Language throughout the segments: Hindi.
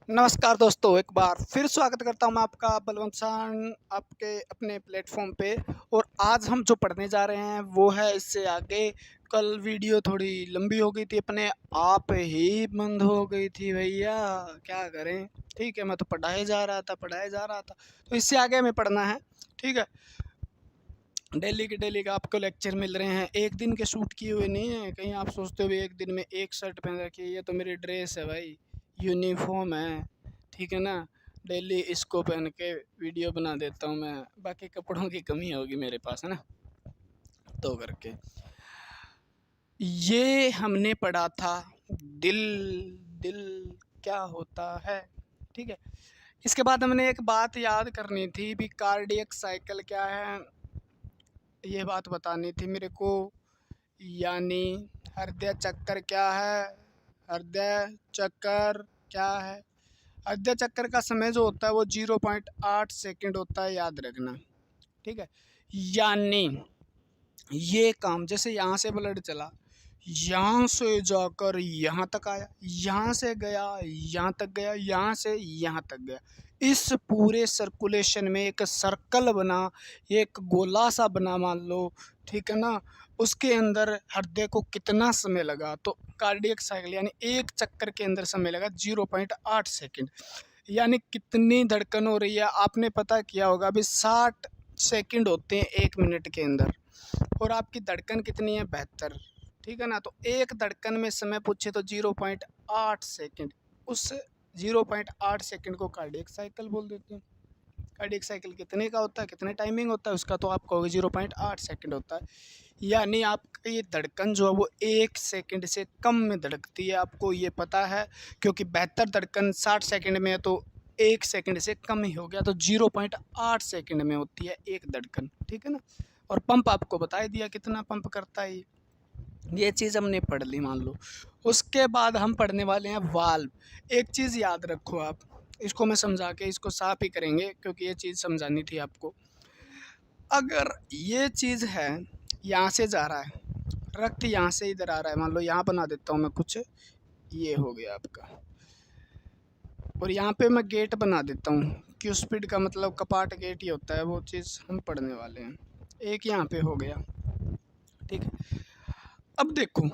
नमस्कार दोस्तों, एक बार फिर स्वागत करता हूँ मैं आपका बलवंत साहन आपके अपने प्लेटफॉर्म पे। और आज हम जो पढ़ने जा रहे हैं वो है इससे आगे। कल वीडियो थोड़ी लंबी हो गई थी, अपने आप ही बंद हो गई थी भैया, क्या करें। ठीक है, मैं तो पढ़ाए जा रहा था तो इससे आगे हमें पढ़ना है। ठीक है, डेली के आपको लेक्चर मिल रहे हैं, एक दिन के शूट किए हुए नहीं है। कहीं आप सोचते हो एक दिन में एक शर्ट पहन रखी है, ये तो मेरी ड्रेस है भाई, यूनिफॉर्म है। ठीक है ना, डेली इसको पहन के वीडियो बना देता हूँ मैं, बाकी कपड़ों की कमी होगी मेरे पास, है ना। तो करके ये हमने पढ़ा था, दिल दिल क्या होता है। ठीक है, इसके बाद हमने एक बात याद करनी थी भी, कार्डियक साइकिल क्या है, ये बात बतानी थी मेरे को। यानी हृदय चक्कर क्या है, हृदय चक्कर क्या है। हृदय चक्कर का समय जो होता है वो 0.8 सेकंड होता है, याद रखना। ठीक है, यानी ये काम जैसे यहाँ से ब्लड चला, यहाँ से जाकर यहाँ तक आया, यहाँ से गया यहाँ तक गया, यहाँ से यहाँ तक गया, इस पूरे सर्कुलेशन में एक सर्कल बना, एक गोला सा बना मान लो। ठीक है ना, उसके अंदर हृदय को कितना समय लगा, तो कार्डियक साइकिल यानी एक चक्कर के अंदर समय लगा 0.8 सेकंड। यानी कितनी धड़कन हो रही है आपने पता किया होगा, अभी 60 सेकंड होते हैं एक मिनट के अंदर, और आपकी धड़कन कितनी है 72। ठीक है ना, तो एक धड़कन में समय पूछे तो 0.8 सेकंड, उस 0.8 सेकंड को कार्डियक साइकिल बोल देते हैं। कार्डियक साइकिल कितने का होता है, कितने टाइमिंग होता है उसका, तो आप कहोगे 0.8 सेकंड होता है। यानी आपकी ये धड़कन जो है वो 1 सेकंड से कम में धड़कती है, आपको ये पता है, क्योंकि 72 धड़कन 60 सेकंड में है तो 1 सेकंड से कम ही हो गया, तो 0.8 सेकंड में होती है एक धड़कन। ठीक है ना, और पंप आपको बता दिया कितना पंप करता है ये चीज़ हमने पढ़ ली मान लो। उसके बाद हम पढ़ने वाले हैं वाल्व। एक चीज़ याद रखो आप, इसको मैं समझा के इसको साफ ही करेंगे क्योंकि ये चीज़ समझानी थी आपको। अगर ये चीज़ है, यहाँ से जा रहा है रक्त, यहाँ से इधर आ रहा है, मान लो यहाँ बना देता हूँ मैं कुछ, ये हो गया आपका, और यहाँ पे मैं गेट बना देता हूँ, क्यू स्पीड का मतलब कपाट गेट ही होता है, वो चीज़ हम पढ़ने वाले हैं। एक यहाँ पे हो गया। ठीक है, अब देखो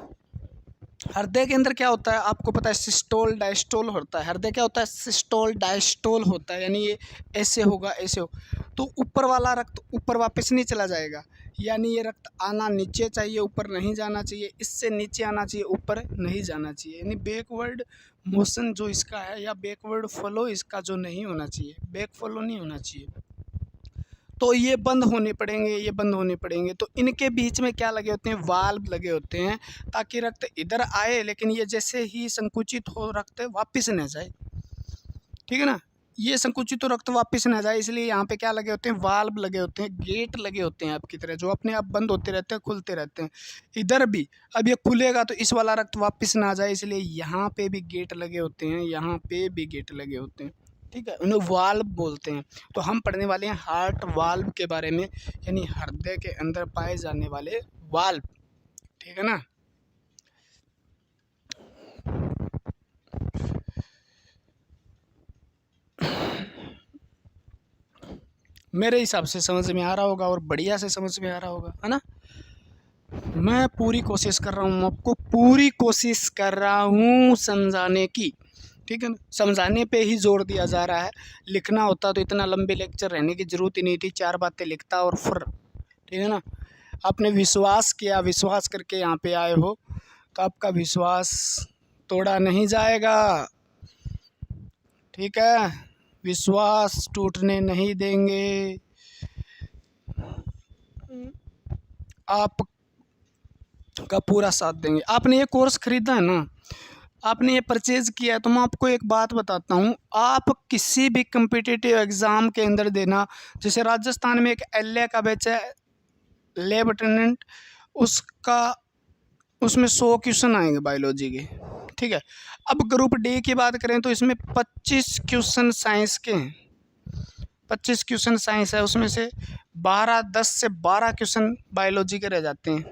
हृदय के अंदर क्या होता है आपको पता है, सिस्टोल डायस्टोल होता है। हृदय क्या होता है, सिस्टोल डायस्टोल होता है, यानी ये ऐसे होगा ऐसे हो, तो ऊपर वाला रक्त ऊपर वापस नहीं चला जाएगा, यानी ये रक्त आना नीचे चाहिए, ऊपर नहीं जाना चाहिए, इससे नीचे आना चाहिए, ऊपर नहीं जाना चाहिए। यानी बैकवर्ड मोशन जो इसका है, या बैकवर्ड फ्लो इसका जो नहीं होना चाहिए, बैक फ्लो नहीं होना चाहिए, तो ये बंद होने पड़ेंगे, ये बंद होने पड़ेंगे। तो इनके बीच में क्या लगे होते हैं, वाल्व लगे होते हैं, ताकि रक्त इधर आए लेकिन ये जैसे ही संकुचित हो रक्त वापस न जाए। ठीक है ना, ये संकुचित हो रक्त वापस न जाए, इसलिए यहाँ पे क्या लगे होते हैं, वाल्व लगे होते हैं, गेट लगे होते हैं आपकी तरह, जो अपने आप बंद होते रहते हैं खुलते रहते हैं। इधर भी अब ये खुलेगा तो इस वाला रक्त वापस ना जाए, इसलिए यहाँ पे भी गेट लगे होते हैं, यहाँ पे भी गेट लगे होते हैं। ठीक है, उन्हें वाल्व बोलते हैं। तो हम पढ़ने वाले हैं हार्ट वाल्व के बारे में, यानी हृदय के अंदर पाए जाने वाले वाल्व। ठीक है ना, मेरे हिसाब से समझ में आ रहा होगा, और बढ़िया से समझ में आ रहा होगा, है ना। मैं पूरी कोशिश कर रहा हूँ, आपको पूरी कोशिश कर रहा हूँ समझाने की। ठीक है ना, समझाने पे ही जोर दिया जा रहा है। लिखना होता तो इतना लंबे लेक्चर रहने की ज़रूरत ही नहीं थी, 4 बातें लिखता और फिर, ठीक है ना। आपने विश्वास किया, विश्वास करके यहाँ पे आए हो, तो आपका विश्वास तोड़ा नहीं जाएगा। ठीक है, विश्वास टूटने नहीं देंगे। आप का पूरा साथ देंगे। आपने ये कोर्स खरीदा है ना, आपने ये परचेज़ किया है, तो मैं आपको एक बात बताता हूँ, आप किसी भी कम्पिटिटिव एग्ज़ाम के अंदर देना, जैसे राजस्थान में एक एलए का बैच है, लैब अटेंडेंट, उसका उसमें 100 क्वेश्चन आएंगे बायोलॉजी के। ठीक है, अब ग्रुप डी की बात करें तो इसमें 25 क्वेश्चन साइंस के हैं, 25 क्वेश्चन साइंस है, उसमें से 10 से 12 क्वेश्चन बायोलॉजी के रह जाते हैं।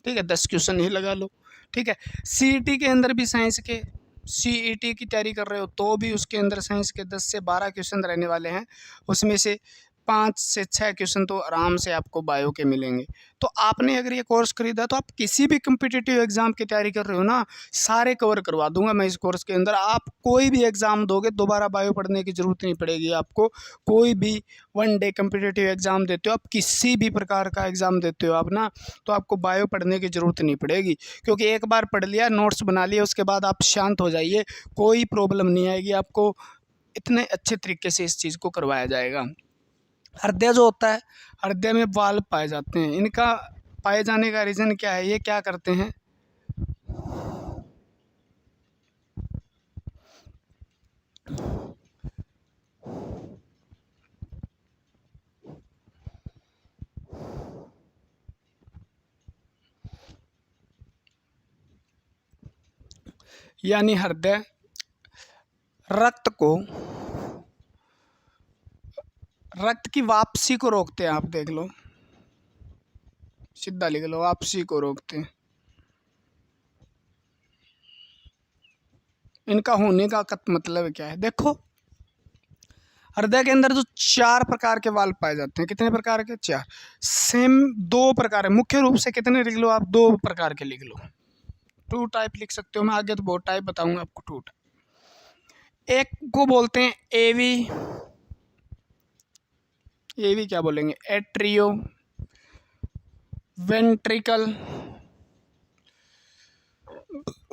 ठीक है, 10 क्वेश्चन ही लगा लो। ठीक है, सीईटी के अंदर भी साइंस के CET की तैयारी कर रहे हो तो भी उसके अंदर साइंस के 10 से 12 क्वेश्चन रहने वाले हैं, उसमें से 5 से 6 क्वेश्चन तो आराम से आपको बायो के मिलेंगे। तो आपने अगर ये कोर्स खरीदा तो आप किसी भी कम्पिटिटिव एग्ज़ाम की तैयारी कर रहे हो ना, सारे कवर करवा दूंगा मैं इस कोर्स के अंदर। आप कोई भी एग्ज़ाम दोगे दोबारा बायो पढ़ने की ज़रूरत नहीं पड़ेगी आपको। कोई भी वन डे कम्पिटिटिव एग्ज़ाम देते हो आप, किसी भी प्रकार का एग्ज़ाम देते हो आप ना, तो आपको बायो पढ़ने की ज़रूरत नहीं पड़ेगी, क्योंकि एक बार पढ़ लिया, नोट्स बना लिए, उसके बाद आप शांत हो जाइए, कोई प्रॉब्लम नहीं आएगी आपको। इतने अच्छे तरीके से इस चीज़ को करवाया जाएगा। हृदय जो होता है, हृदय में वाल्व पाए जाते हैं। इनका पाए जाने का रीज़न क्या है, ये क्या करते हैं, यानी हृदय रक्त की वापसी को रोकते हैं। आप देख लो, सीधा लिख लो, वापसी को रोकते हैं। इनका होने का मतलब क्या है, देखो हृदय के अंदर जो 4 प्रकार के वाल्व पाए जाते हैं। कितने प्रकार के, 4। सेम 2 प्रकार है मुख्य रूप से। कितने लिख लो आप, 2 प्रकार के लिख लो, 2 टाइप लिख सकते हो। मैं आगे तो बहुत टाइप बताऊंगा आपको। 2 एक को बोलते हैं एवी क्या बोलेंगे, एट्रियो वेंट्रिकल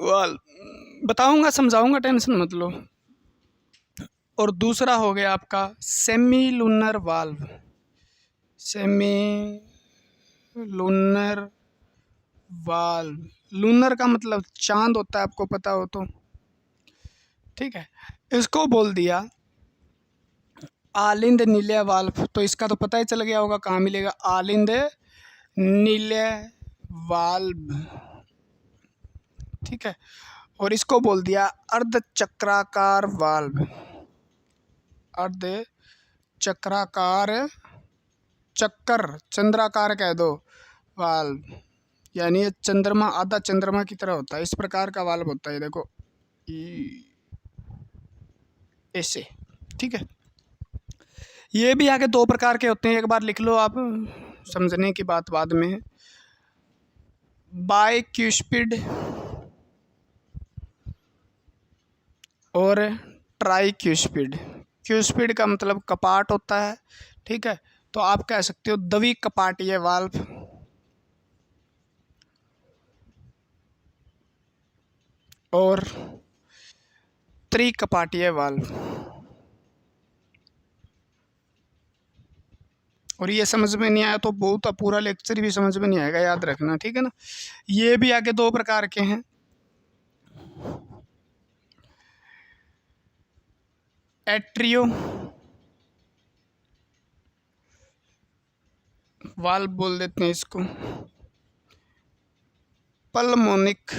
वाल्व, बताऊंगा समझाऊंगा, टेंशन मत लो। और दूसरा हो गया आपका semi lunar valve. Semi lunar valve, lunar का मतलब चांद होता है, आपको पता हो तो, ठीक है। इसको बोल दिया आलिंद नीले वाल्व। तो इसका तो पता ही चल गया होगा कहाँ मिलेगा, आलिंद नीले वाल्व, ठीक है। और इसको बोल दिया अर्ध चक्राकार वाल्व। अर्ध चक्राकार, चक्कर चंद्राकार कह दो, वाल्व, यानी ये चंद्रमा, आधा चंद्रमा की तरह होता है, इस प्रकार का वाल्व होता है। देखो ऐसे, ठीक है। ये भी आगे 2 प्रकार के होते हैं, एक बार लिख लो आप, समझने की बात बाद में है। बाइक्यूस्पिड और ट्राइक्यूस्पिड। क्यूस्पिड का मतलब कपाट होता है, ठीक है। तो आप कह सकते हो द्वि कपाटीय वाल्व, और त्रिकपाटीय वाल्व। और ये समझ में नहीं आया तो बहुत पूरा लेक्चर भी समझ में नहीं आएगा, याद रखना, ठीक है ना। ये भी आगे 2 प्रकार के हैं, एट्रियो वाल्व बोल देते हैं इसको, पल्मोनिक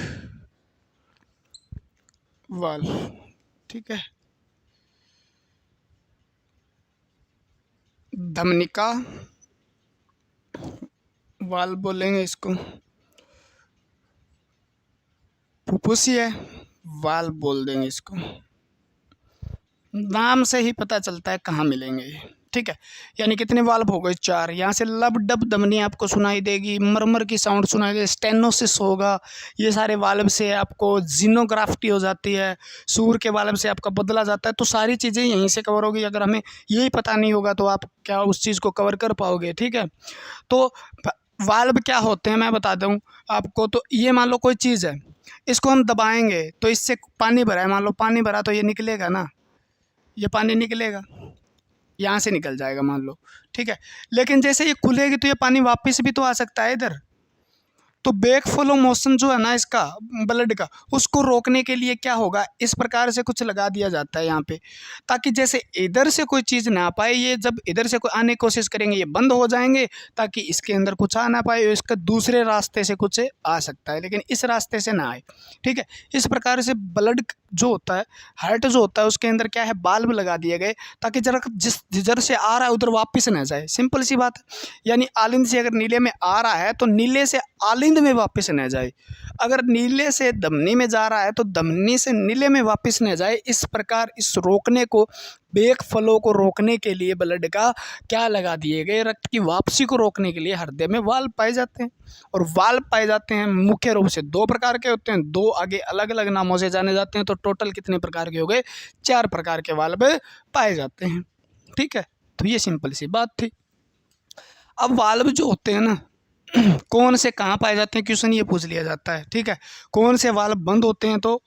वाल्व, ठीक है। धमनिका वाल्व बोलेंगे इसको, फुफ्फुसीय वाल्व बोल देंगे इसको। नाम से ही पता चलता है कहाँ मिलेंगे ये, ठीक है। यानी कितने वाल्व हो गए, 4। यहाँ से लब डब धमनी आपको सुनाई देगी, मरमर की साउंड सुनाई देगी, स्टेनोसिस होगा, ये सारे वाल्व से आपको जीनोग्राफ्टी हो जाती है, सूर के वाल्व से आपका बदला जाता है। तो सारी चीज़ें यहीं से कवर होगी। अगर हमें यही पता नहीं होगा तो आप क्या उस चीज़ को कवर कर पाओगे, ठीक है। तो वाल्व क्या होते हैं मैं बता दूँ आपको। तो ये मान लो कोई चीज़ है, इसको हम दबाएंगे तो इससे पानी भरा है, मान लो पानी भरा, तो ये निकलेगा ना, ये पानी निकलेगा, यहाँ से निकल जाएगा मान लो, ठीक है। लेकिन जैसे ये खुलेगी तो ये पानी वापस भी तो आ सकता है इधर। तो बैक फ्लो मोशन जो है ना इसका, ब्लड का, उसको रोकने के लिए क्या होगा, इस प्रकार से कुछ लगा दिया जाता है यहाँ पे, ताकि जैसे इधर से कोई चीज़ ना पाए, ये जब इधर से कोई आने की कोशिश करेंगे ये बंद हो जाएंगे, ताकि इसके अंदर कुछ आ ना पाए। इसका दूसरे रास्ते से कुछ आ सकता है, लेकिन इस रास्ते से ना आए, ठीक है। इस प्रकार से ब्लड जो होता है, हार्ट जो होता है, उसके अंदर क्या है, बाल्ब लगा दिए गए ताकि जरा जिस जिधर से आ रहा है उधर वापस न जाए। सिंपल सी बात है। यानी आलिंद से अगर नीले में आ रहा है तो नीले से आलिंद में वापस न जाए, अगर नीले से धमनी में जा रहा है तो धमनी से नीले में वापस न जाए। इस प्रकार इस रोकने को, वेग फ्लो को रोकने के लिए ब्लड का क्या लगा दिए गए, रक्त की वापसी को रोकने के लिए हृदय में वाल्व पाए जाते हैं। और वाल्व पाए जाते हैं मुख्य रूप से 2 प्रकार के होते हैं, 2 आगे अलग अलग नामों से जाने जाते हैं। तो टोटल कितने प्रकार के हो गए, 4 प्रकार के वाल्व पाए जाते हैं। ठीक है, तो ये सिंपल सी बात थी। अब वाल्व जो होते हैं ना कौन से कहाँ पाए जाते हैं, क्वेश्चन ये पूछ लिया जाता है। ठीक है, कौन से वाल्व बंद होते हैं तो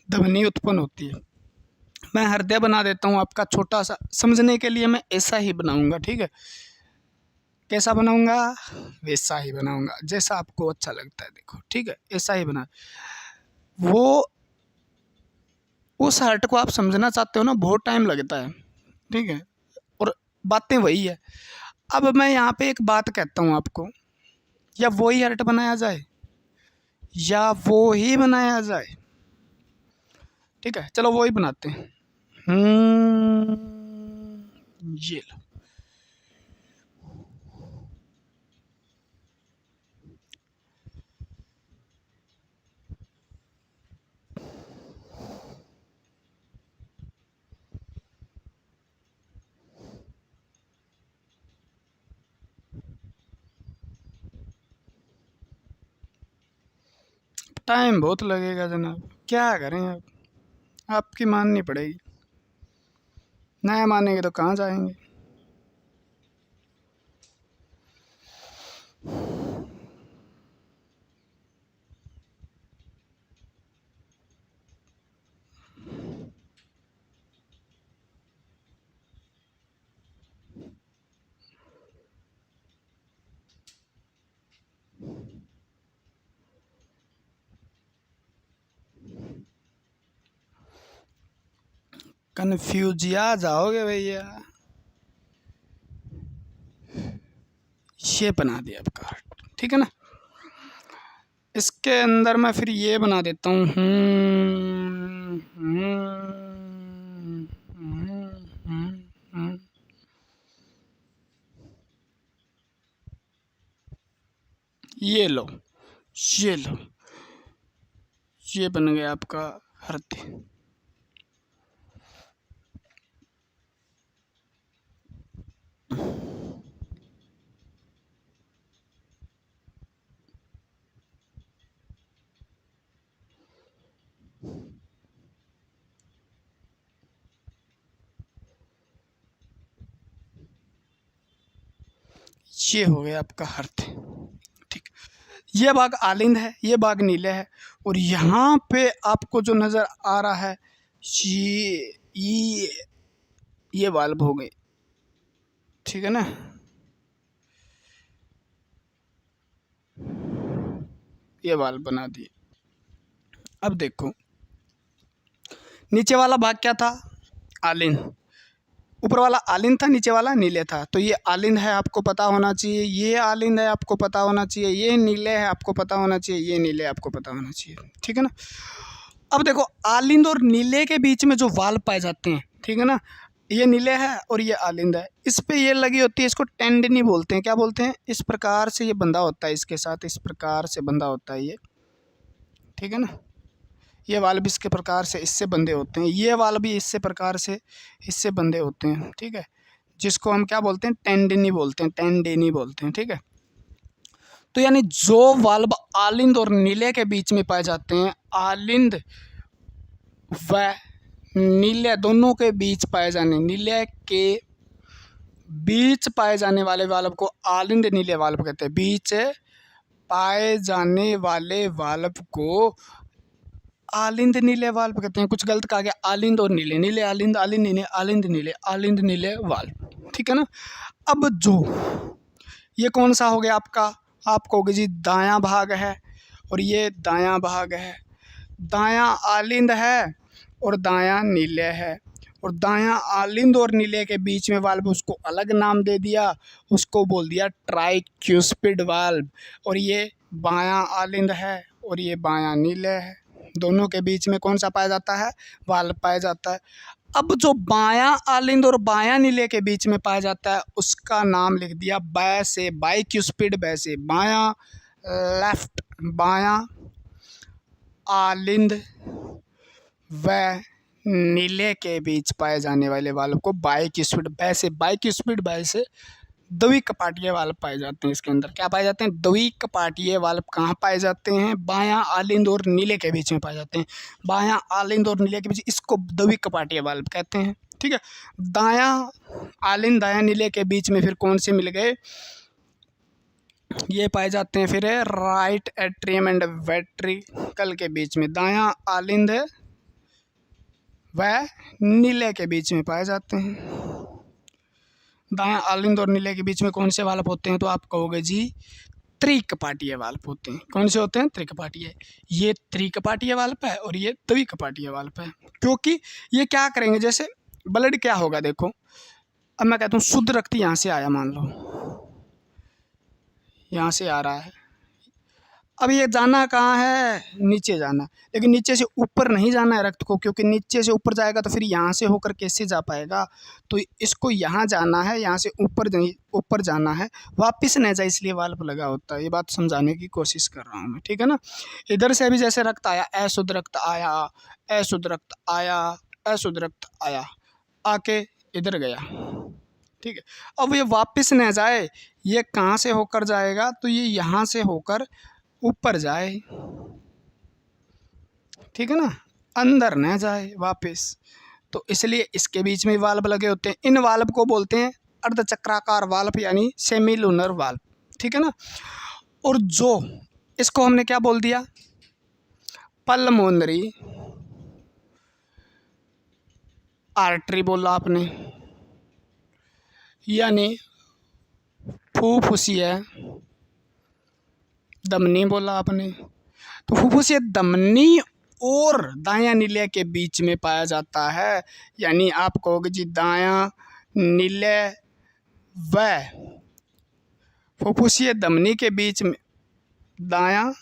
ध्वनि उत्पन्न होती है। मैं हृदय बना देता हूँ आपका छोटा सा, समझने के लिए मैं ऐसा ही बनाऊंगा। ठीक है, कैसा बनाऊंगा, वैसा ही बनाऊंगा जैसा आपको अच्छा लगता है। देखो ठीक है, ऐसा ही बना। वो उस हार्ट को आप समझना चाहते हो ना, बहुत टाइम लगता है। ठीक है, और बातें वही है। अब मैं यहाँ पे एक बात कहता हूँ आपको, या वो ही हार्ट बनाया जाए या वो ही बनाया जाए। ठीक है, चलो वो ही बनाते हैं। ये लो, टाइम बहुत लगेगा जनाब, क्या करें अब, आपकी माननी पड़ेगी, नया मानेंगे तो कहाँ जाएंगे। कन्फ्यूजिया जाओगे भैया। ये बना दिया आपका हार्ट, ठीक है ना। इसके अंदर मैं फिर ये बना देता हूँ, ये लो, ये लो, ये बन गया आपका हृदय। ये हो गया आपका हृदय। ठीक, ये भाग आलिंद है, ये भाग नीले है, और यहाँ पे आपको जो नजर आ रहा है ये वाल्व हो गए। ठीक है ना, ये वाल्व बना दिए। अब देखो, नीचे वाला भाग क्या था, आलिंद। ऊपर वाला आलिंद था, नीचे वाला नीले था। तो ये आलिंद है, आपको पता होना चाहिए। ये आलिंद है, आपको पता होना चाहिए। ये नीले है, आपको पता होना चाहिए। ये नीले, आपको पता होना चाहिए। ठीक है ना। अब देखो, आलिंद और नीले के बीच में जो वाल्व पाए जाते हैं, ठीक है ना, ये नीले है और ये आलिंद है। इस पे ये लगी होती है, इसको टेंडनी बोलते हैं। क्या बोलते हैं, इस प्रकार से ये बंधा होता है, इसके साथ इस प्रकार से बंधा होता है ये। ठीक है ना, ये वाल्व इसके प्रकार से इससे बंधे होते हैं, ये वाल्व भी इससे प्रकार से इससे बंधे होते हैं। ठीक है, जिसको हम क्या बोलते हैं, टेंडनी बोलते हैं, टेंडेनी बोलते हैं। ठीक है, तो यानी जो वाल्व आलिंद और नीले के बीच में पाए जाते हैं, आलिंद व नीले दोनों के बीच पाए जाने, नीले के बीच पाए जाने वाले वाल्व को आलिंद नीले वाल्व कहते हैं। बीच पाए जाने वाले वाल्व को आलिंद नीले वाल्व कहते हैं। कुछ गलत कहा गया, आलिंद और नीले, नीले आलिंद, आलिंद नीले, आलिंद नीले, आलिंद नीले वाल्व। ठीक है ना। अब जो ये कौन सा हो गया आपका, आप कहोगे जी दायां भाग है और ये दायां भाग है। दायां आलिंद है और दायां नीले है, और दायां आलिंद और नीले के बीच में वाल्व, उसको अलग नाम दे दिया, उसको बोल दिया ट्राइक्यूस्पिड वाल्व। और ये बायां आलिंद है और ये बायां नीले है, दोनों के बीच में कौन सा पाया जाता है, वाल्व पाया जाता है। अब जो बायां आलिंद और बायां नीले के बीच में पाया जाता है उसका नाम लिख दिया बै से, बाइक्यूस्पिड बै से, बायां लेफ्ट, बायां आलिंद व नीले के बीच पाए जाने वाले वाल्व को बाइक्यूस्पिड बै से, बाइक्यूस्पिड बै से द्विकपाटीय वाल्व पाए जाते हैं। इसके अंदर क्या पाए जाते हैं, द्विकपाटीय वाल्व कहाँ पाए जाते हैं, बायां आलिंद और नीले के बीच में पाए जाते हैं। बायां आलिंद और नीले के बीच, इसको द्विकपाटीय वाल्व कहते हैं। ठीक है, दायां आलिंद दायां नीले के बीच में फिर कौन से मिल गए, ये पाए जाते हैं फिर राइट एट्रियम एंड वेंट्रिकल के बीच में, दायां आलिंद व नीले के बीच में पाए जाते हैं। दायां आलिंद और नीले के बीच में कौन से वाल्व होते हैं, तो आप कहोगे जी त्रिकपाटीय वाल्व होते हैं। कौन से होते हैं, त्रिकपाटीय। ये त्रिकपाटीय वाल्व है और ये द्विकपाटीय वाल्व है, क्योंकि ये क्या करेंगे, जैसे ब्लड क्या होगा, देखो अब मैं कहता हूँ शुद्ध रक्त यहाँ से आया, मान लो यहाँ से आ रहा है, अब ये जाना कहाँ है, नीचे जाना, लेकिन नीचे से ऊपर नहीं जाना है रक्त को, क्योंकि नीचे से ऊपर जाएगा तो फिर यहाँ से होकर कैसे जा पाएगा, तो इसको यहाँ जाना है, यहाँ से ऊपर ऊपर जाना है, वापस न जाए, इसलिए वाल्व लगा होता है। ये बात समझाने की कोशिश कर रहा हूँ मैं, ठीक है ना। इधर से भी जैसे रक्त आया, अशुद्ध रक्त आया, अशुद्ध रक्त आया, अशुद्ध रक्त आया, आके इधर गया, ठीक है। अब ये वापस न जाए, ये कहाँ से होकर जाएगा, तो ये यहाँ से होकर ऊपर जाए, ठीक है ना, अंदर न जाए वापस, तो इसलिए इसके बीच में वाल्व लगे होते हैं। इन वाल्व को बोलते हैं अर्धचक्राकार वाल्व यानी सेमी लूनर वाल्व, ठीक है ना। और जो इसको हमने क्या बोल दिया, पल्मोनरी आर्टरी बोला आपने, यानी फुफ्फुसीय धमनी बोला आपने। तो फुफ्फुसीय धमनी और दायां नीले के बीच में पाया जाता है, यानी आप कहोगे जी दायां नीले व फुफ्फुसीय धमनी के बीच में, दायां,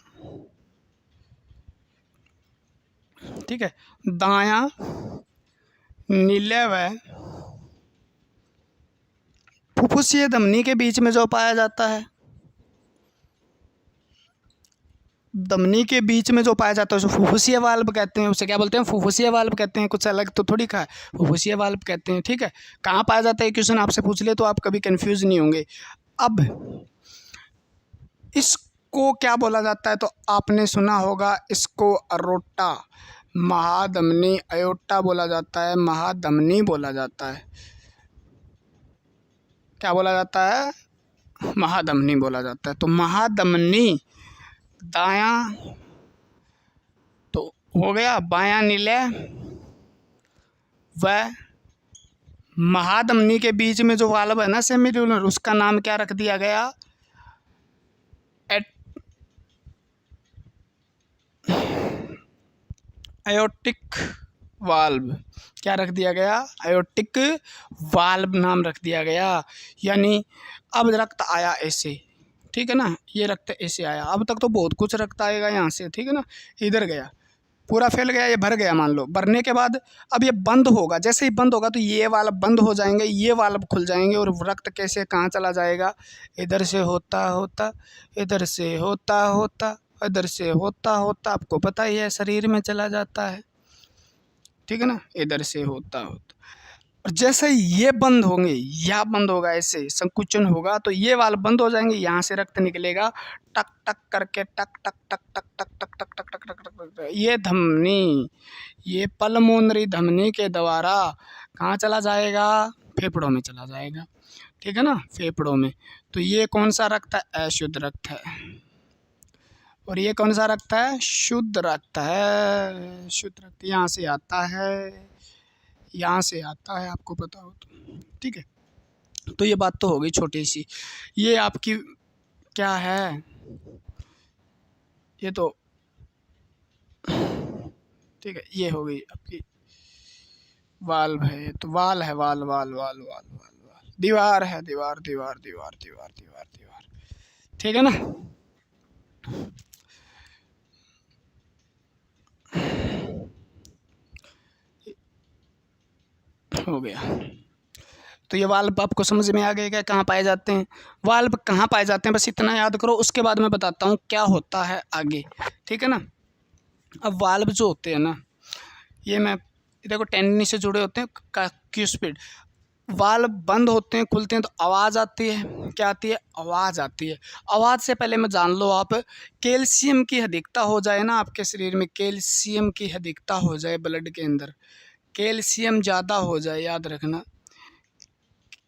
ठीक है, दायां नीले व फुफ्फुसीय धमनी के बीच में जो पाया जाता है, धमनी के बीच में जो पाया जाता है उसे फुफ्फुसीय वाल्व कहते हैं। उसे क्या बोलते हैं, फुफ्फुसीय वाल्व कहते हैं, कुछ अलग तो थोड़ी का है, फुफ्फुसीय वाल्व कहते हैं, ठीक है। कहाँ पाया जाता है, क्वेश्चन आपसे पूछ ले तो आप कभी कंफ्यूज नहीं होंगे। अब इसको क्या बोला जाता है, तो आपने सुना होगा इसको अरोटा, महाधमनी, अयोटा बोला जाता है, महाधमनी बोला जाता है, क्या बोला जाता है, महाधमनी बोला जाता है। तो महाधमनी दायां तो हो गया, बायां नीले व महाधमनी के बीच में जो वाल्व है ना सेमीलूनर, उसका नाम क्या रख दिया गया, आयोटिक वाल्व, क्या रख दिया गया, आयोटिक वाल्व नाम रख दिया गया। यानी अब रक्त आया ऐसे, ठीक है ना, ये रक्त ऐसे आया, अब तक तो बहुत कुछ रक्त आएगा यहाँ से, ठीक है ना, इधर गया, पूरा फैल गया, ये भर गया, मान लो भरने के बाद अब ये बंद होगा, जैसे ही बंद होगा तो ये वाल्व बंद हो जाएंगे, ये वाल्व खुल जाएंगे और रक्त कैसे कहाँ चला जाएगा, इधर से होता होता, इधर से होता होता, इधर से होता होता, आपको पता ही है शरीर में चला जाता है, ठीक है ना, इधर से होता होता, और जैसे ये बंद होंगे, यह बंद होगा, ऐसे संकुचन होगा तो ये वाल्व बंद हो जाएंगे, यहाँ से रक्त निकलेगा टक टक करके, टक टक टक टक टक टक टक टक टक टक टक टक, ये धमनी, ये पल्मोनरी धमनी के द्वारा कहाँ चला जाएगा, फेफड़ों में चला जाएगा, ठीक है ना, फेफड़ों में। तो ये कौन सा रक्त है, अशुद्ध रक्त है, और ये कौन सा रक्त है, शुद्ध रक्त है। शुद्ध रक्त यहाँ से आता है, यहाँ से आता है, आपको पता हो तो, ठीक है। तो ये बात तो हो गई छोटी सी, ये आपकी क्या है, ये तो ठीक है, ये हो गई आपकी वाल्व है, तो वाल है, वाल वाल वाल वाल वाल वाल, दीवार है, दीवार दीवार दीवार दीवार दीवार दीवार, ठीक है ना। हो गया। तो ये वाल्व आपको समझ में आ गया क्या, कहाँ पाए जाते हैं, वाल्व कहाँ पाए जाते हैं, बस इतना याद करो। उसके बाद मैं बताता हूँ क्या होता है आगे, ठीक है ना। अब वाल्व जो होते हैं ना, ये मैं देखो टेंडनी से जुड़े होते हैं क्यू स्पीड। वाल्व बंद होते हैं खुलते हैं तो आवाज़ आती है, क्या आती है, आवाज़ आती है। आवाज़ से पहले मैं जान लो आप, कैल्शियम की अधिकता हो जाए ना आपके शरीर में, कैल्शियम की अधिकता हो जाए ब्लड के अंदर, कैल्शियम ज़्यादा हो जाए, याद रखना,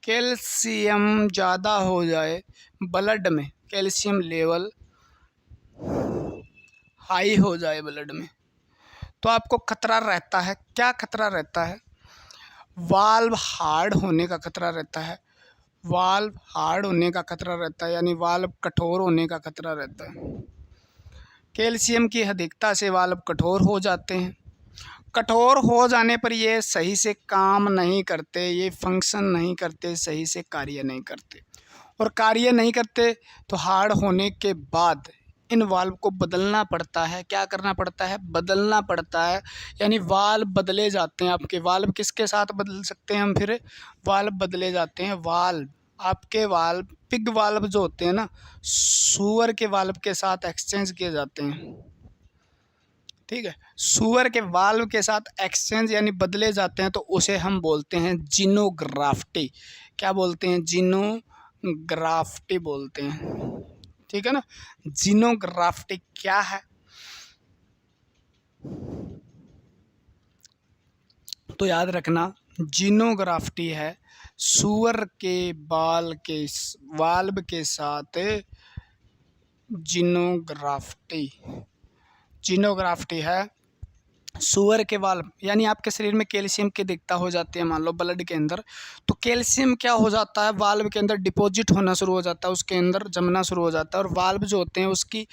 कैल्शियम ज़्यादा हो जाए ब्लड में, कैल्शियम लेवल हाई हो जाए ब्लड में, तो आपको खतरा रहता है। क्या खतरा रहता है, वाल्व हार्ड होने का खतरा रहता है, वाल्व हार्ड होने का खतरा रहता है, यानी वाल्व कठोर होने का खतरा रहता है। कैल्शियम की अधिकता से वाल्व कठोर हो जाते हैं। कठोर हो जाने पर ये सही से काम नहीं करते, ये फंक्शन नहीं करते, सही से कार्य नहीं करते, और कार्य नहीं करते तो हार्ड होने के बाद इन वाल्व को बदलना पड़ता है। क्या करना पड़ता है, बदलना पड़ता है, यानी वाल्व बदले जाते हैं आपके। वाल्व किसके साथ बदल सकते हैं हम, फिर वाल्व बदले जाते हैं, वाल्व आपके वाल्व पिग वाल्व जो होते हैं ना, सूअर के वाल्व के साथ एक्सचेंज किए जाते हैं, ठीक है। सूअर के वाल्व के साथ एक्सचेंज यानी बदले जाते हैं, तो उसे हम बोलते हैं जीनोग्राफ्टी। क्या बोलते हैं, जीनोग्राफ्टी बोलते हैं, ठीक है ना। जीनोग्राफ्टी क्या है, तो याद रखना, जीनोग्राफ्टी है सूअर के बाल के वाल्व के साथ जीनोग्राफ्टी, जीनोग्राफ्टी है सूअर के वाल्व, यानी आपके शरीर में कैल्शियम की अधिकता हो जाती है मान लो ब्लड के अंदर, तो कैल्शियम क्या हो जाता है, वाल्व के अंदर डिपॉजिट होना शुरू हो जाता है, उसके अंदर जमना शुरू हो जाता है, और वाल्व जो होते हैं उसकी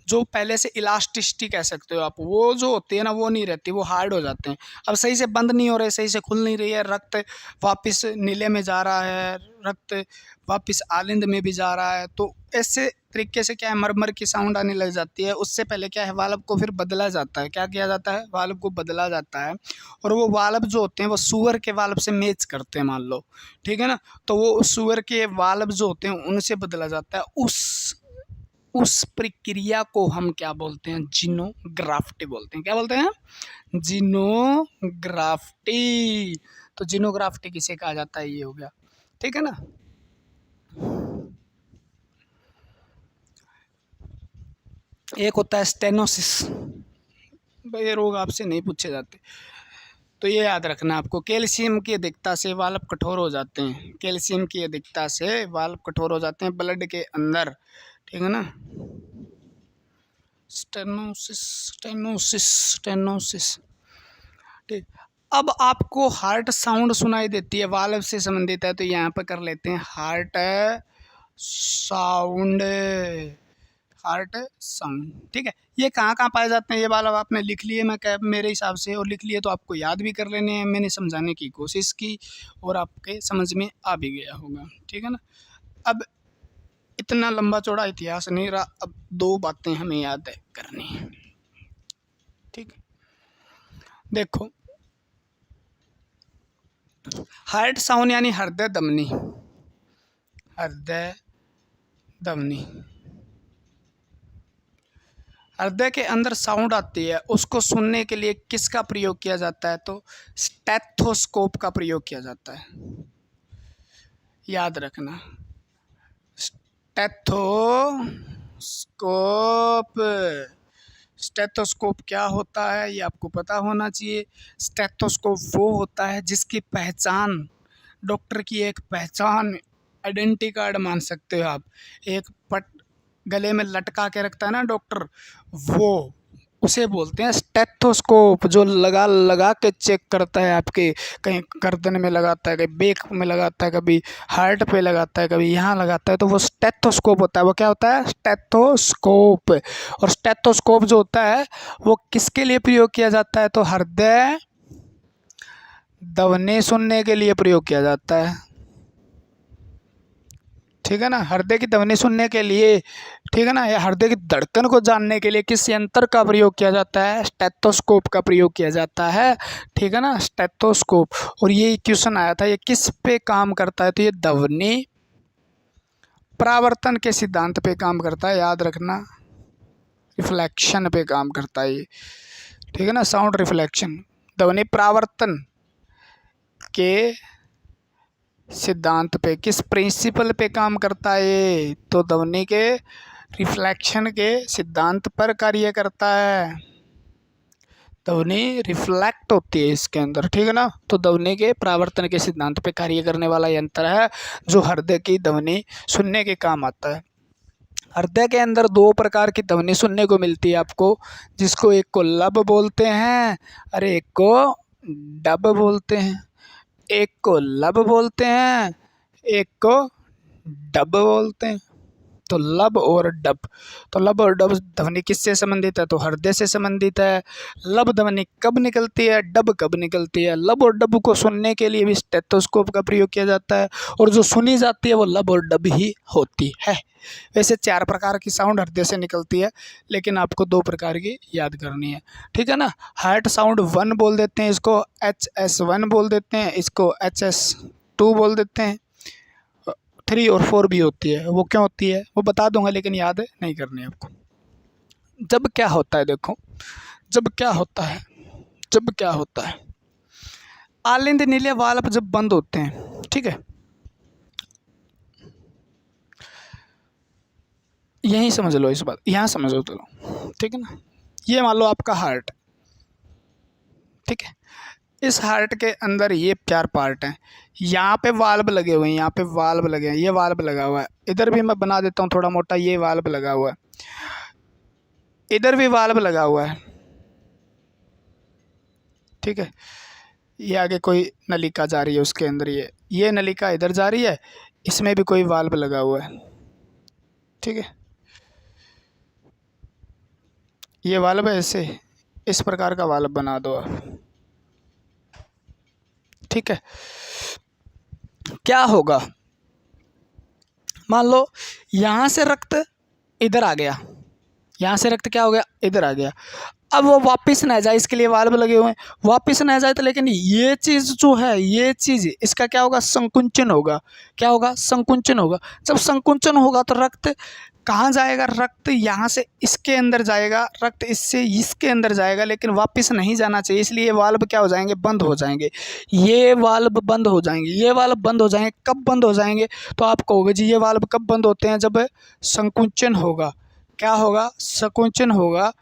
जो पहले से इलास्टिसिटी कह सकते हो आप, वो जो होती है ना वो नहीं रहती, वो हार्ड हो जाते हैं। अब सही से बंद नहीं हो रहे, सही से खुल नहीं रही है, रक्त वापस नीले में जा रहा है, रक्त वापस आलिंद में भी जा रहा है, तो ऐसे तरीके से क्या है, मरमर की साउंड आने लग जाती है। उससे पहले क्या है, वाल्व को फिर बदला जाता है। क्या किया जाता है, वाल्व को बदला जाता है, और वो वाल्व जो होते हैं वो सूअर के वाल्व से मैच करते हैं मान लो, ठीक है ना। तो वो सूअर के वाल्व जो होते हैं उनसे बदला जाता है। उस प्रक्रिया को हम क्या बोलते हैं, जीनोग्राफ्टी बोलते हैं। क्या बोलते हैं, जीनोग्राफ्टी। तो जीनोग्राफ्टी किसे कहा जाता है, ये हो गया, ठीक है ना। एक होता है स्टेनोसिस, भाई ये रोग आपसे नहीं पूछे जाते, तो ये याद रखना आपको, कैल्शियम की अधिकता से वाल्व कठोर हो जाते हैं, कैल्शियम की अधिकता से वाल्व कठोर हो जाते हैं ब्लड के अंदर, ठीक है ना। स्टेनोसिस, स्टेनोसिस, स्टेनोसिस, ठीक। अब आपको हार्ट साउंड सुनाई देती है, वाल्व से संबंधित है, तो यहाँ पर कर लेते हैं हार्ट साउंड, हार्ट साउंड, ठीक है। ये कहाँ कहाँ पाए जाते हैं, ये वाला आपने लिख लिए मैं क्या मेरे हिसाब से, और लिख लिए तो आपको याद भी कर लेने हैं, मैंने समझाने की कोशिश की और आपके समझ में आ भी गया होगा, ठीक है ना। अब इतना लंबा चौड़ा इतिहास नहीं रहा, अब दो बातें हमें याद करनी है, ठीक। देखो, हार्ट साउंड यानी हृदय धमनी, हृदय धमनी, हृदय के अंदर साउंड आती है, उसको सुनने के लिए किसका प्रयोग किया जाता है, तो स्टेथोस्कोप का प्रयोग किया जाता है, याद रखना, स्टेथोस्कोप। स्टेथोस्कोप क्या होता है ये आपको पता होना चाहिए। स्टेथोस्कोप वो होता है जिसकी पहचान, डॉक्टर की एक पहचान, आइडेंटिटी कार्ड मान सकते हो आप, एक गले में लटका के रखता है ना डॉक्टर, वो उसे बोलते हैं स्टेथोस्कोप, जो लगा लगा के चेक करता है आपके, कहीं गर्दन में लगाता है, कहीं बेक में लगाता है, कभी हार्ट पे लगाता है, कभी यहाँ लगाता है, तो वो स्टेथोस्कोप होता है। वो क्या होता है, स्टेथोस्कोप। और स्टेथोस्कोप जो होता है वो किसके लिए प्रयोग किया जाता है, तो हृदय दवने सुनने के लिए प्रयोग किया जाता है, ठीक है ना, हृदय की ध्वनि सुनने के लिए, ठीक है ना। ये हृदय की धड़कन को जानने के लिए किस यंत्र का प्रयोग किया जाता है? स्टेथोस्कोप का प्रयोग किया जाता है, ठीक है ना, स्टेथोस्कोप। और ये क्वेश्चन आया था, ये किस पे काम करता है? तो ये ध्वनि परावर्तन के सिद्धांत पे काम करता है, याद रखना, रिफ्लेक्शन पे काम करता है ये, ठीक है ना, साउंड रिफ्लेक्शन, ध्वनि परावर्तन के सिद्धांत पे, किस प्रिंसिपल पे काम करता है ये? तो ध्वनि के रिफ्लेक्शन के सिद्धांत पर कार्य करता है। ध्वनि रिफ्लेक्ट होती है इसके अंदर, ठीक है ना। तो ध्वनि के परावर्तन के सिद्धांत पे कार्य करने वाला यंत्र है जो हृदय की ध्वनि सुनने के काम आता है। हृदय के अंदर दो प्रकार की ध्वनि सुनने को मिलती है आपको, जिसको एक को लब बोलते हैं और एक को डब बोलते हैं। एक को लब बोलते हैं, एक को डब बोलते हैं। तो लब और डब, तो लब और डब ध्वनि किससे संबंधित है? तो हृदय से संबंधित है। लब ध्वनि कब निकलती है, डब कब निकलती है? लब और डब को सुनने के लिए भी स्टेथोस्कोप का प्रयोग किया जाता है, और जो सुनी जाती है वो लब और डब ही होती है। वैसे 4 प्रकार की साउंड हृदय से निकलती है, लेकिन आपको 2 प्रकार की याद करनी है, ठीक है ना। हार्ट साउंड 1 बोल देते हैं, इसको HS1 बोल देते हैं, इसको HS2 बोल देते हैं। 3 और 4 भी होती है, वो क्यों होती है वो बता दूंगा, लेकिन याद नहीं करनी है आपको। जब क्या होता है, देखो, जब क्या होता है, जब क्या होता है, आलिंद नीले वाल्व जब बंद होते हैं, ठीक है, यहीं समझ लो इस बात, यहाँ समझो चलो, ठीक है ना। ये मान लो आपका हार्ट, ठीक है, इस हार्ट के अंदर ये 4 पार्ट हैं, यहाँ पे वाल्व लगे हुए हैं, यहाँ पे वाल्व लगे हैं, ये वाल्व लगा हुआ है, इधर भी मैं बना देता हूँ थोड़ा मोटा, ये वाल्व लगा हुआ है, इधर भी वाल्व लगा हुआ है, ठीक है। ये आगे कोई नलिका जा रही है उसके अंदर, ये नलिका इधर जा रही है, इसमें भी कोई वाल्व लगा हुआ है, ठीक है। ये वाल्व है, ऐसे इस प्रकार का वाल्व बना दो आप, ठीक है। क्या होगा, मान लो यहाँ से रक्त इधर आ गया, यहाँ से रक्त क्या हो गया, इधर आ गया, अब वो वापस ना जाए इसके लिए वाल्व लगे हुए हैं, वापस ना जाए तो, लेकिन ये चीज़ जो है, ये चीज़ इसका क्या होगा, संकुंचन होगा। क्या होगा, संकुंचन होगा। जब संकुंचन होगा तो रक्त कहाँ जाएगा, रक्त यहाँ से इसके अंदर जाएगा, रक्त इससे इसके अंदर जाएगा, लेकिन वापस नहीं जाना चाहिए, इसलिए ये वाल्व क्या हो जाएंगे, बंद हो जाएंगे। ये वाल्व बंद हो जाएंगे, ये वाल्व बंद हो जाएंगे। कब बंद हो जाएंगे, तो आप कहोगे जी ये वाल्व कब बंद होते हैं, जब संकुंचन होगा। क्या होगा, संकुंचन होगा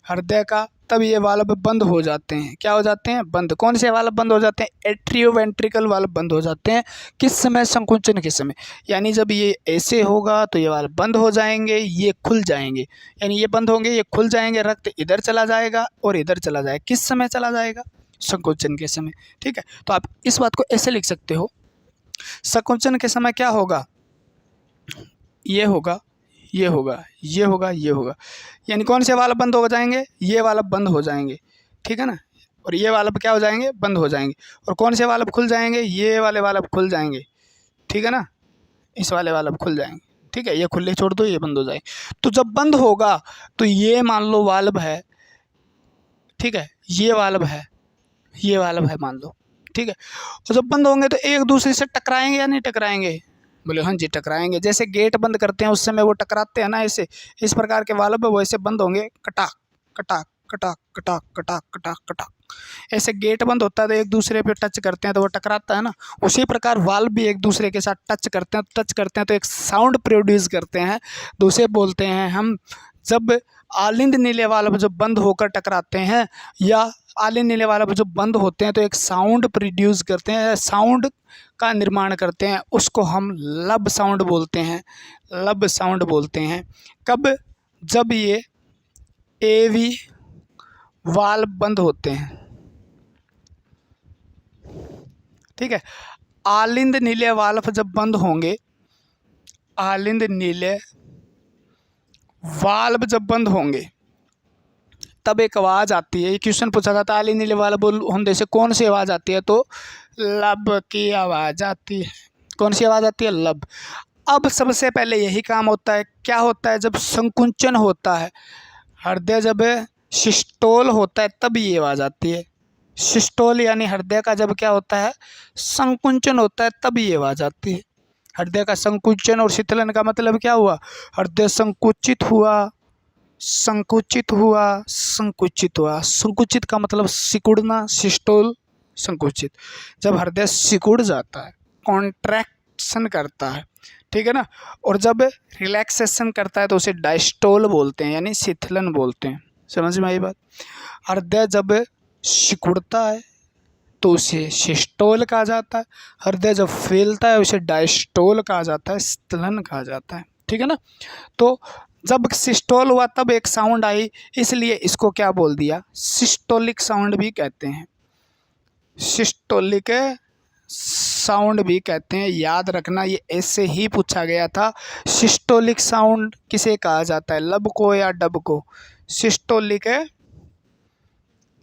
हृदय का, तब ये वाल्व बंद हो जाते हैं। क्या हो जाते हैं, बंद। कौन से वाल्व बंद हो जाते हैं, एट्रियोवेंट्रिकल वाल्व बंद हो जाते हैं। किस समय, संकुंचन के समय, यानी जब ये ऐसे होगा तो ये वाल्व बंद हो जाएंगे, ये खुल जाएंगे, यानी ये बंद होंगे, ये खुल जाएंगे, रक्त इधर चला जाएगा और इधर चला जाएगा। किस समय चला जाएगा, संकुंचन के समय, ठीक है। तो आप इस बात को ऐसे लिख सकते हो, संकुंचन के समय क्या होगा, ये होगा, ये होगा, ये होगा, ये होगा, यानी कौन से वाल्व बंद हो जाएंगे, ये वाल्व बंद हो जाएंगे, ठीक है ना, और ये वाल्व क्या हो जाएंगे, बंद हो जाएंगे। और कौन से वाल्व खुल जाएंगे, ये वाले वाल्व खुल जाएंगे, ठीक है ना, इस वाले वाल्व खुल जाएंगे, ठीक है। ये खुले छोड़ दो, ये बंद हो जाएंगे। तो जब बंद होगा तो ये मान लो वाल्व है, ठीक है, ये वाल्व है, ये वाल्व है मान लो, ठीक है। और जब बंद होंगे तो एक दूसरे से टकराएंगे या नहीं टकराएंगे, बोले हाँ जी टकराएंगे। जैसे गेट बंद करते हैं उस समय वो टकराते हैं ना, ऐसे इस प्रकार के वाल्व वो ऐसे बंद होंगे, कटाक कटाक कटाक कटाक कटाक कटाक कटाक, ऐसे गेट बंद होता है तो एक दूसरे पे टच करते हैं तो वो टकराता है ना। उसी प्रकार वाल्व भी एक दूसरे के साथ टच करते हैं तो एक साउंड प्रोड्यूस करते हैं, तो उसे बोलते हैं हम, जब आलिंद नीले वाल्व जब बंद होकर टकराते हैं या आलिंद नीले वाल्व जब बंद होते हैं तो एक साउंड प्रोड्यूस करते हैं, साउंड का निर्माण करते हैं, उसको हम लब साउंड बोलते हैं, लब साउंड बोलते हैं। कब, जब ये एवी वाल्व बंद होते हैं, ठीक है। आलिंद नीले वाल्व जब बंद होंगे, आलिंद नीले वाल्व जब बंद होंगे तब एक आवाज़ आती है। ये क्वेश्चन पूछा जाता है आलिंद नीले वाल्व होने से कौन सी आवाज़ आती है, तो लब की आवाज़ आती है। कौन सी आवाज़ आती है, लब। अब सबसे पहले यही काम होता है, क्या होता है जब संकुंचन होता है, हृदय जब सिस्टोल होता है तब ये आवाज़ आती है। सिस्टोल यानी हृदय का जब क्या होता है, संकुंचन होता है तब ये आवाज़ आती है। हृदय का संकुंचन और शीतलन का मतलब क्या हुआ, हृदय संकुचित हुआ, संकुचित हुआ, संकुचित हुआ। संकुचित का मतलब सिकुड़ना, सिस्टोल संकुचित। जब हृदय सिकुड़ जाता है, कॉन्ट्रैक्शन करता है, ठीक है ना, और जब रिलैक्सेशन करता है तो उसे डायस्टोल बोलते हैं, यानी शीतलन बोलते हैं। समझ में आई बात। हृदय जब सिकुड़ता है तो उसे सिस्टोल कहा जाता है, हृदय जब फैलता है उसे डायस्टोल कहा जाता है, शीतलन कहा जाता है, ठीक है ना। तो जब सिस्टोल हुआ तब एक साउंड आई, इसलिए इसको क्या बोल दिया, सिस्टोलिक साउंड भी कहते हैं। सिस्टोलिक साउंड भी कहते हैं, याद रखना ये ऐसे ही पूछा गया था। सिस्टोलिक साउंड किसे कहा जाता है, लब को या डब को। सिस्टोलिक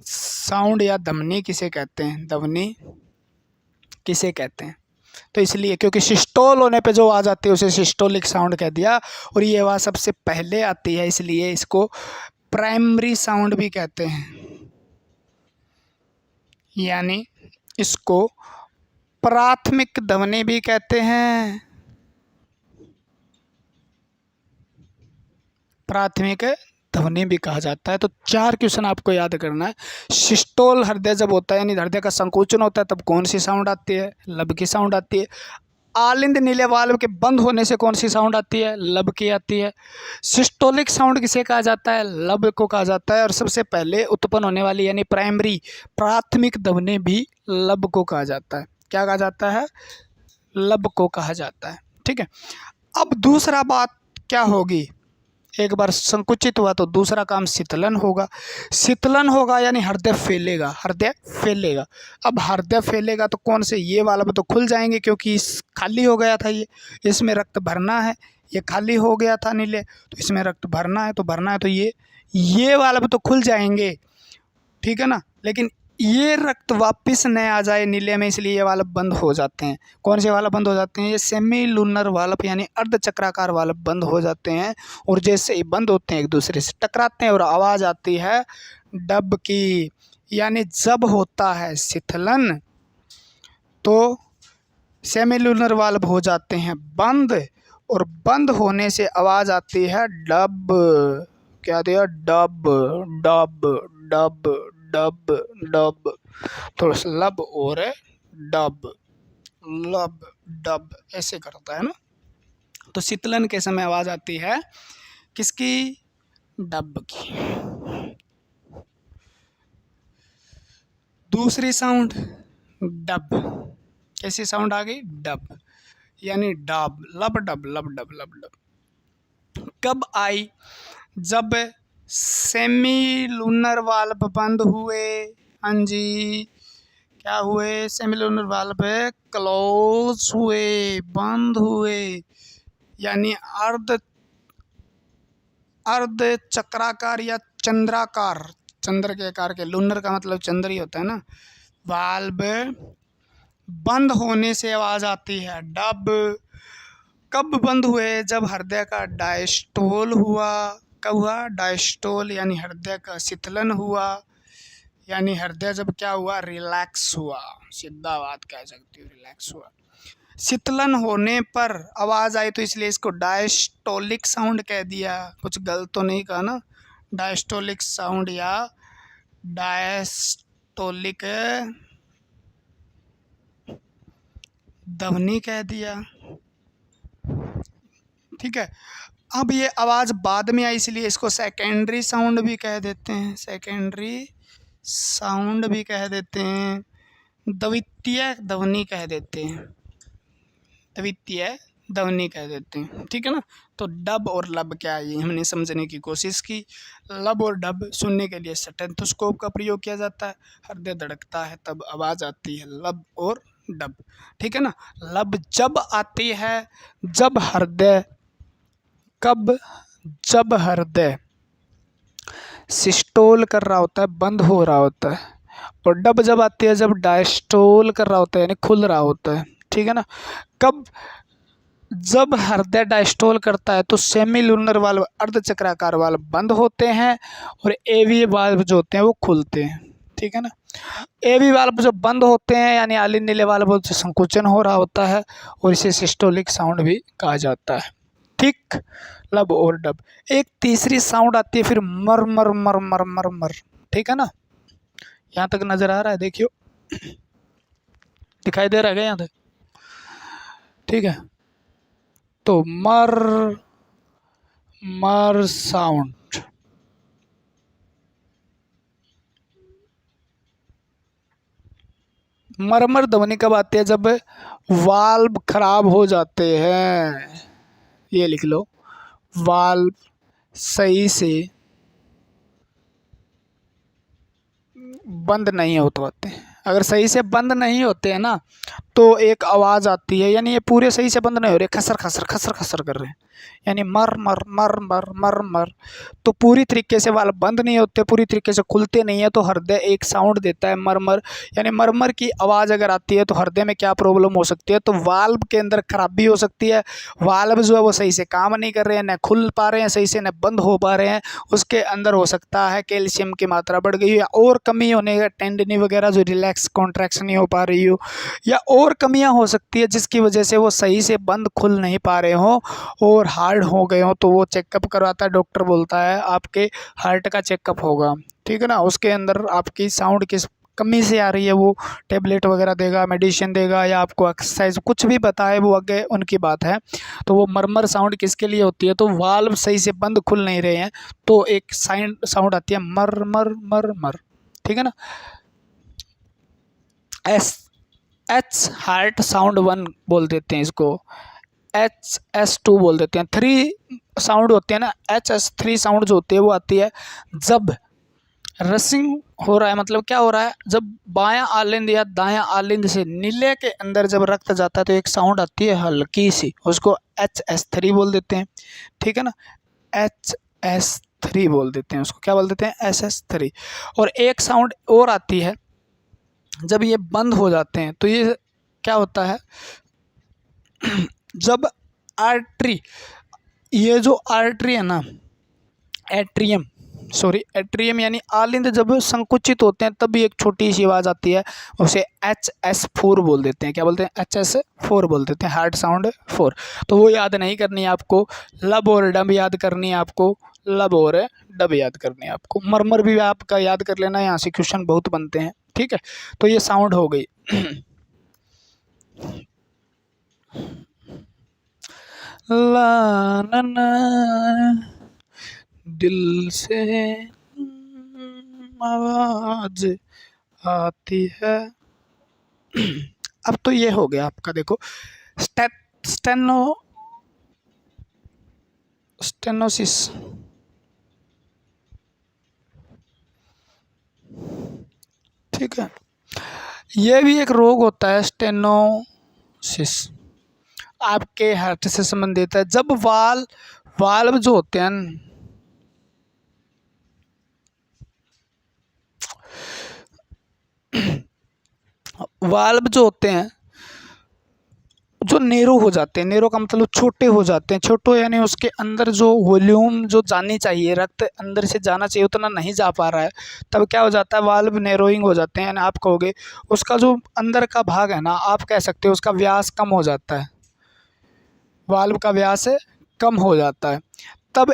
साउंड या ध्वनि किसे कहते हैं, ध्वनि किसे कहते हैं। तो इसलिए क्योंकि सिस्टोल होने पे जो आवाज़ आती है उसे सिस्टोलिक साउंड कह दिया, और ये आवाज़ सबसे पहले आती है इसलिए इसको प्राइमरी साउंड भी कहते हैं, यानी इसको प्राथमिक ध्वनि भी कहते हैं, प्राथमिक ध्वनि भी कहा जाता है। तो 4 क्वेश्चन आपको याद करना है। सिस्टोल हृदय जब होता है यानी हृदय का संकोचन होता है तब कौन सी साउंड आती है, लब की साउंड आती है। आलिंद नीले वाल्व के बंद होने से कौन सी साउंड आती है, लब की आती है। सिस्टोलिक साउंड किसे कहा जाता है, लब को कहा जाता है। और सबसे पहले उत्पन्न होने वाली यानी प्राइमरी प्राथमिक ध्वनि भी लब को कहा जाता है। क्या कहा जाता है, लब को कहा जाता है, ठीक है। अब दूसरा बात क्या होगी, एक बार संकुचित हुआ तो दूसरा काम शीतलन होगा। शीतलन होगा यानी हृदय फैलेगा, हृदय फैलेगा। अब हृदय फैलेगा तो कौन से, ये वाल्व तो खुल जाएंगे क्योंकि इस खाली हो गया था, ये इसमें रक्त भरना है, ये खाली हो गया था नीले, तो इसमें रक्त भरना है, तो भरना है तो ये वाल्व तो खुल जाएंगे, ठीक है ना। लेकिन ये रक्त वापस न आ जाए नीले में, इसलिए ये वाल्व बंद हो जाते हैं। कौन से वाल्व बंद हो जाते हैं, ये सेमी लूनर वाल्व यानी अर्धचक्राकार वाल्व बंद हो जाते हैं। और जैसे ही बंद होते हैं एक दूसरे से टकराते हैं और आवाज़ आती है डब की। यानी जब होता है शीतलन तो सेमी लूनर वाल्व हो जाते हैं बंद, और बंद होने से आवाज़ आती है डब। क्या दिया, dub dub dub dub dub, थोड़ा सा लब और डब, लब डब ऐसे करता है ना। तो शीतलन के समय आवाज़ आती है किसकी, डब की। दूसरी साउंड डब, कैसी साउंड आ गई, डब, यानी डब, लब डब लब डब लब डब कब आई, जब सेमी लूनर वाल्व बंद हुए। हाँ जी, क्या हुए, सेमी लूनर वाल्व क्लोज हुए, बंद हुए, यानी अर्ध चक्राकार या चंद्राकार, चंद्र के आकार के, लूनर का मतलब चंद्र ही होता है ना, वाल्व बंद होने से आवाज़ आती है डब। कब बंद हुए, जब हृदय का डायस्टोल हुआ। कब हुआ, डायस्टोल यानी हृदय का शीतलन हुआ, यानी हृदय जब क्या हुआ, रिलैक्स हुआ, सीधा बात कह सकती हूँ, रिलैक्स हुआ। शीतलन होने पर आवाज़ आई तो इसलिए इसको डायस्टोलिक साउंड कह दिया। कुछ गलत तो नहीं कहा ना, डायस्टोलिक साउंड या डायस्टोलिक ध्वनि कह दिया, ठीक है। अब ये आवाज़ बाद में आई इसलिए इसको सेकेंडरी साउंड भी कह देते हैं, सेकेंडरी साउंड भी कह देते हैं, द्वितीय ध्वनि कह देते हैं, द्वितीय ध्वनि कह देते हैं, ठीक है ना। तो डब और लब क्या है, ये हमने समझने की कोशिश की। लब और डब सुनने के लिए स्टेथोस्कोप का प्रयोग किया जाता है, हृदय धड़कता है तब आवाज़ आती है लब और डब, ठीक है ना। लब जब आती है जब हृदय, कब, जब हृदय सिस्टोल कर रहा होता है, बंद हो रहा होता है, और डब जब आती है जब डायस्टोल कर रहा होता है यानी खुल रहा होता है, ठीक है ना। कब जब हृदय डायस्टोल करता है तो सेमीलुनर वाल्व अर्धचक्राकार वाल्व बंद होते हैं और एवी वाल्व जो होते हैं वो खुलते हैं। ठीक है ना। एवी वाल्व जब बंद होते हैं यानी आली नीले वाल्व से संकुचन हो रहा होता है और इसे सिस्टोलिक साउंड भी कहा जाता है। ठीक, लब और डब। एक तीसरी साउंड आती है फिर मर मर मर मर मर मर। ठीक है ना, यहाँ तक नजर आ रहा है, देखियो दिखाई दे रहा है क्या यहाँ तक? ठीक है, तो मर मर साउंड। मरमर ध्वनि कब आती है? जब वाल्व खराब हो जाते हैं। ये लिख लो, वाल्व सही से बंद नहीं होते हैं। अगर सही से बंद नहीं होते हैं ना तो एक आवाज़ आती है, यानी ये पूरे सही से बंद नहीं हो रहे, खसर खसर खसर खसर कर रहे हैं, यानी मर मर मर मर मर मर। तो पूरी तरीके से वाल्व बंद नहीं होते, पूरी तरीके से खुलते नहीं है, तो हृदय एक साउंड देता है मरमर। यानी मरमर की आवाज़ अगर आती है तो हृदय में क्या प्रॉब्लम हो सकती है? तो वाल्व के अंदर खराबी हो सकती है, वाल्व जो है वो सही से काम नहीं कर रहे हैं, न खुल पा रहे हैं सही से, न बंद हो पा रहे हैं। उसके अंदर हो सकता है कैल्शियम की मात्रा बढ़ गई हो या और कमी होने का, टेंडनी वगैरह जो रिलैक्स कॉन्ट्रैक्शन नहीं हो पा रही हो, या और कमियां हो सकती है जिसकी वजह से वो सही से बंद खुल नहीं पा रहे हो और हार्ड हो गए हो। तो वो चेकअप करवाता है डॉक्टर, बोलता है आपके हार्ट का चेकअप होगा। ठीक है ना, उसके अंदर आपकी साउंड किस कमी से आ रही है वो टेबलेट वगैरह देगा, मेडिसिन देगा, या आपको एक्सरसाइज कुछ भी बताए, वो आगे उनकी बात है। तो वो मरमर साउंड किसके लिए होती है? तो वाल्व सही से बंद खुल नहीं रहे हैं तो एक साउंड आती है मर मर मर मर। ठीक है ना। एच हार्ट साउंड 1 बोल देते हैं इसको, HS2 बोल देते हैं। 3 साउंड होते हैं ना, HS3 साउंड जो होती है वो आती है जब रसिंग हो रहा है। मतलब क्या हो रहा है? जब बायां आलिंद या दायां आलिंद से नीले के अंदर जब रक्त जाता है तो एक साउंड आती है हल्की सी, उसको HS3 बोल देते हैं। ठीक है ना, HS3 बोल देते हैं उसको, क्या बोल देते हैं? SS3। और एक साउंड और आती है जब ये बंद हो जाते हैं, तो ये क्या होता है? जब आर्टरी, ये जो आर्टरी है ना, एट्रियम यानी आलिंद जब संकुचित होते हैं तब भी एक छोटी सी आवाज़ आती है, उसे HS4 बोल देते हैं। क्या बोलते हैं? HS4 बोल देते हैं, हार्ट साउंड 4। तो वो याद नहीं करनी है आपको, लब और डब याद करनी है आपको, लब और डब याद करनी है आपको। मरमर भी आपका याद कर लेना, यहाँ से क्वेश्चन बहुत बनते हैं। ठीक है, तो ये साउंड हो गई। ला ना ना दिल से आवाज आती है। अब तो ये हो गया आपका, देखो स्टेनोसिस। ठीक है, ये भी एक रोग होता है स्टेनोसिस, आपके हार्ट से संबंधित है। जब वाल्व जो होते हैं, वाल्व जो होते हैं जो नेरो हो जाते हैं, नेरो का मतलब छोटे हो जाते हैं, छोटे यानी उसके अंदर जो वॉल्यूम जो जानी चाहिए, रक्त अंदर से जाना चाहिए उतना नहीं जा पा रहा है, तब क्या हो जाता है? वाल्व नेरोइंग हो जाते हैं। यानी आप कहोगे उसका जो अंदर का भाग है ना, आप कह सकते हो उसका व्यास कम हो जाता है, वाल्व का व्यास कम हो जाता है। तब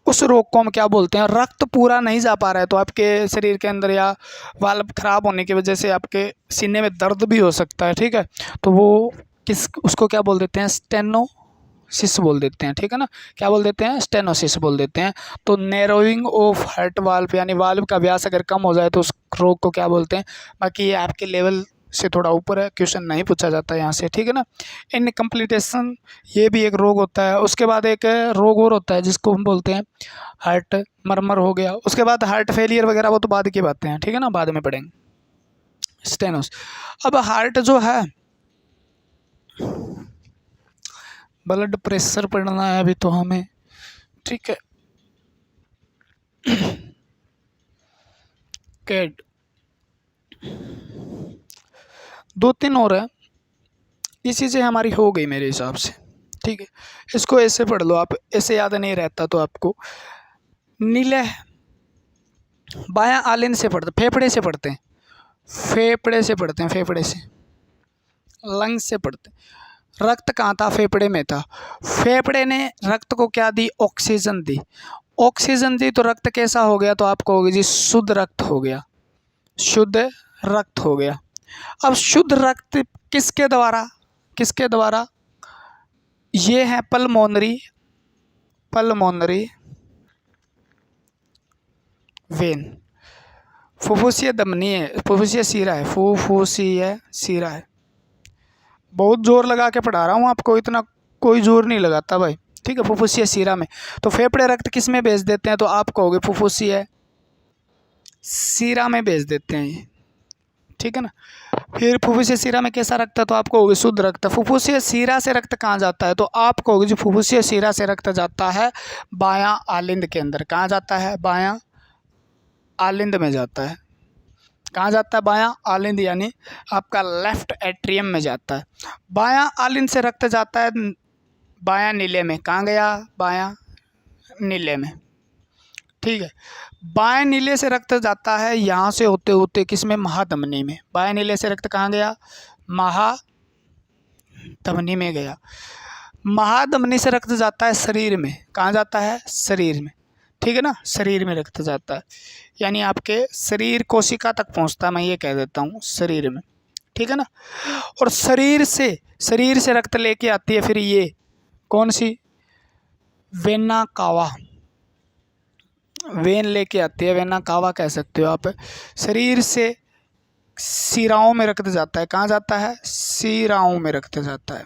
उस रोग को हम क्या बोलते हैं? रक्त पूरा नहीं जा पा रहा है तो आपके शरीर के अंदर, या वाल्व खराब होने की वजह से आपके सीने में दर्द भी हो सकता है। ठीक है, तो वो उसको क्या बोल देते हैं? स्टेनोसिस बोल देते हैं। ठीक है ना, क्या बोल देते हैं? स्टेनोसिस बोल देते हैं। तो नैरोइंग ऑफ हार्ट वाल्व यानी वाल्व का व्यास अगर कम हो जाए तो उस रोग को क्या बोलते हैं? बाकी ये आपके लेवल से थोड़ा ऊपर है, क्वेश्चन नहीं पूछा जाता यहाँ से। ठीक है ना, इनकम्प्लीटेशन ये भी एक रोग होता है। उसके बाद एक रोग और होता है जिसको हम बोलते हैं हार्ट मरमर हो गया। उसके बाद हार्ट फेलियर वगैरह वो तो बाद की बातें हैं। ठीक है ना, बाद में पढ़ेंगे। स्टेनोस, अब हार्ट जो है, ब्लड प्रेशर पढ़ना है अभी तो हमें। ठीक है, कैड 2-3 और है, ये चीज़ें हमारी हो गई मेरे हिसाब से। ठीक है, इसको ऐसे पढ़ लो आप, ऐसे याद नहीं रहता तो आपको। नीले बायां आलिंद से पढ़ते, फेफड़े से पढ़ते हैं, फेफड़े से पढ़ते हैं, फेफड़े से, लंग्स से पढ़ते हैं। रक्त कहाँ था? फेफड़े में था। फेफड़े ने रक्त को क्या दी? ऑक्सीजन दी। ऑक्सीजन दी तो रक्त कैसा हो गया? तो आप कहोगे जी शुद्ध रक्त हो गया, शुद्ध रक्त हो गया। अब शुद्ध रक्त किसके द्वारा, किसके द्वारा? ये है पल्मोनरी, पल्मोनरी वेन। फुफ्फुसीय धमनी है, फुफ्फुसीय सीरा है, फुफ्फुसीय सीरा है। बहुत जोर लगा के पढ़ा रहा हूँ आपको, इतना कोई जोर नहीं लगाता भाई, ठीक है। फुफ्फुसीय सीरा में तो फेफड़े रक्त किस में भेज देते हैं? तो आप कहोगे फुफ्फुसीय सीरा में भेज देते हैं ये, ठीक है ना। फिर फुफ्फुसीय सीरा में कैसा रक्त है? तो आप कहोगे शुद्ध रक्त। फुफ्फुसीय सीरा से रक्त कहाँ जाता है? तो आप कहोगे जी फुफ्फुसीय सीरा से रक्त जाता है बायां आलिंद के अंदर। कहाँ जाता है? बायां आलिंद में जाता है। कहाँ जाता है? बायां आलिंद, यानी आपका लेफ्ट एट्रियम में जाता है। बायां आलिंद से रक्त जाता है बायां नीले में। कहाँ गया? बायां नीले में, ठीक है। बाएं नीले से रक्त जाता है यहाँ से होते होते किस में? महाधमनी में। बाएं नीले से रक्त कहाँ गया? महाधमनी में गया। महाधमनी से रक्त जाता है शरीर में। कहाँ जाता है? शरीर में, ठीक है ना। शरीर में रक्त जाता है, यानी आपके शरीर कोशिका तक पहुँचता है, मैं ये कह देता हूँ शरीर में, ठीक है ना। और शरीर से रक्त लेके आती है फिर ये कौन सी? वेना कावा, वेन लेके आती है, वेना कावा कह सकते हो आप। शरीर से शिराओं में रक्त जाता है। कहाँ जाता है? शिराओं में रक्त जाता है,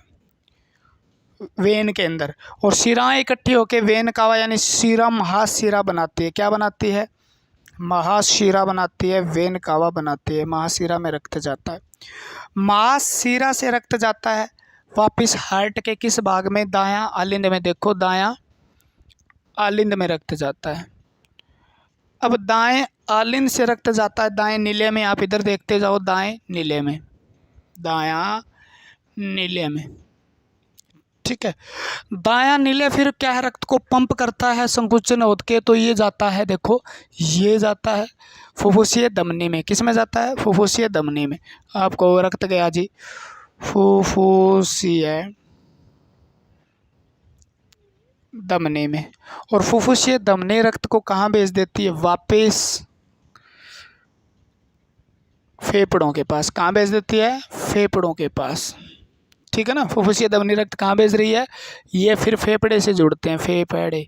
वेन के अंदर। और शिराएं इकट्ठी होकर वेन कावा यानी शिरा महाशिरा बनाती है। क्या बनाती है? महाशिरा बनाती है, वेन कावा बनाती है। महाशिरा में रक्त जाता है। महाशिरा से रक्त जाता है वापिस हार्ट के किस भाग में? दायां आलिंद में। देखो दायां आलिंद में रक्त जाता है। अब दाएं आलिंद से रक्त जाता है दाएं नीले में। आप इधर देखते जाओ, दाएं नीले में, दायां नीले में, ठीक है। दायां नीले फिर क्या है? रक्त को पंप करता है संकुचन होत के, तो ये जाता है, देखो ये जाता है फुफ्फुसीय धमनी में। किस में जाता है? फुफ्फुसीय धमनी में। आपको रक्त गया जी फुफ्फुसीय धमनी में। और फुफ्फुसीय धमनी रक्त को कहाँ भेज देती है? वापस फेफड़ों के पास। कहाँ भेज देती है? फेफड़ों के पास, ठीक है ना। फुफ्फुसीय धमनी रक्त कहाँ भेज रही है? ये फिर फेफड़े से जुड़ते हैं, फेफड़े,